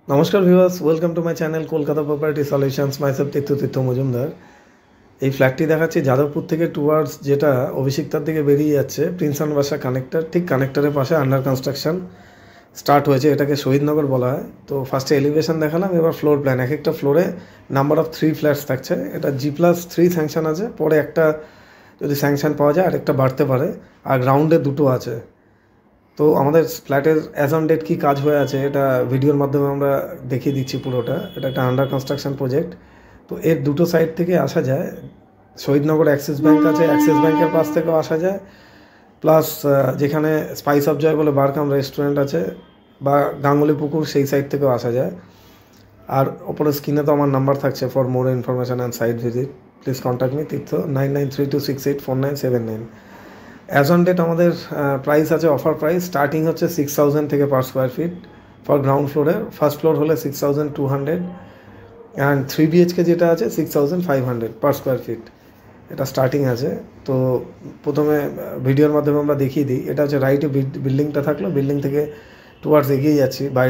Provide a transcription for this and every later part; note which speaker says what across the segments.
Speaker 1: নমস্কার viewers, welcome to my channel Kolkata property solutions. Myself Tirtha Majumdar. এই ফ্ল্যাটটি দেখাচ্ছি যাদবপুর থেকে টুয়ার্ডস যেটা অভিষিক্তার দিকে বেরিয়ে যাচ্ছে প্রিন্স বাসা কানেক্টর, ঠিক কানেক্টরের পাশে আন্ডার কনস্ট্রাকশন স্টার্ট হয়েছে। এটাকে শহীদনগর বলা হয়। তো ফার্স্টে এলিভেশন দেখালাম, এবার ফ্লোর প্ল্যান। এক একটা ফ্লোরে নাম্বার অফ 3 ফ্ল্যাটস থাকছে। এটা G+3 স্যাংশন আছে, পরে একটা যদি স্যাংশন পাওয়া যায় আরেকটা বাড়তে পারে, আর গ্রাউন্ডে দুটো আছে। তো আমাদের ফ্ল্যাটের অ্যাজ অন ডেট কী কাজ হয়ে আছে এটা ভিডিওর মাধ্যমে আমরা দেখিয়ে দিচ্ছি পুরোটা। এটা একটা আন্ডার কনস্ট্রাকশন প্রজেক্ট। তো এর দুটো সাইড থেকে আসা যায়। শহীদনগর অ্যাক্সিস ব্যাঙ্ক আছে, অ্যাক্সিস ব্যাঙ্কের পাশ থেকেও আসা যায়, প্লাস যেখানে স্পাইস অফ জয় বলে বারকাম রেস্টুরেন্ট আছে বা গাঙ্গুলি পুকুর, সেই সাইড থেকেও আসা যায়। আর ওপরে স্ক্রিনে তো আমার নাম্বার থাকছে, for more information and site visit please contact me Tirtha 9932684979। As on date আমাদের প্রাইস আছে, অফার প্রাইস স্টার্টিং হচ্ছে 6000 থেকে per square feet for ground ফ্লোরে। ফার্স্ট ফ্লোর হলে 6200 অ্যান্ড 3 BHK যেটা আছে 6500 পার স্কোয়ার ফিট, এটা স্টার্টিং আছে। তো প্রথমে ভিডিওর মাধ্যমে আমরা দেখিয়ে দিই। এটা হচ্ছে রাইটে বিল্ডিংটা থাকলো, বিল্ডিং থেকে টুয়ার্ডস এগিয়ে যাচ্ছি বাই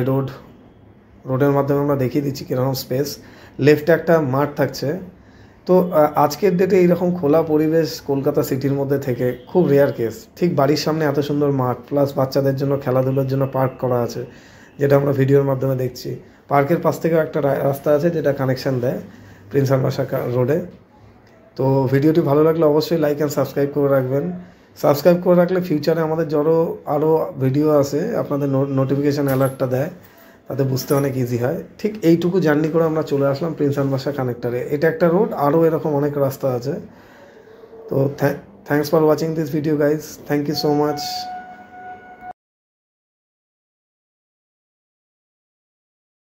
Speaker 1: রোডের মাধ্যমে আমরা দেখিয়ে দিচ্ছি কীরকম স্পেস। লেফটে একটা মাঠ থাকছে। তো আজকের ডেটে এইরকম খোলা পরিবেশ কলকাতা সিটির মধ্যে থেকে খুব রেয়ার কেস। ঠিক বাড়ির সামনে এত সুন্দর মাঠ, প্লাস বাচ্চাদের জন্য খেলাধুলার জন্য পার্ক করা আছে, যেটা আমরা ভিডিওর মাধ্যমে দেখছি। পার্কের পাশ থেকেও একটা রাস্তা আছে যেটা কানেকশান দেয় প্রিন্স বাসা রোডে। তো ভিডিওটি ভালো লাগলে অবশ্যই লাইক অ্যান্ড সাবস্ক্রাইব করে রাখবেন। সাবস্ক্রাইব করে রাখলে ফিউচারে আমাদের আরও ভিডিও আসে আপনাদের নোটিফিকেশান অ্যালার্টটা দেয়, তাতে বুঝতে অনেক ইজি হয়। ঠিক এইটুকু জার্নি করে আমরা চলে আসলাম প্রিন্স বাসা কানেক্টারে। এটা একটা রোড, আরও এরকম অনেক রাস্তা আছে। তো thanks for watching this video guys, thank you so much.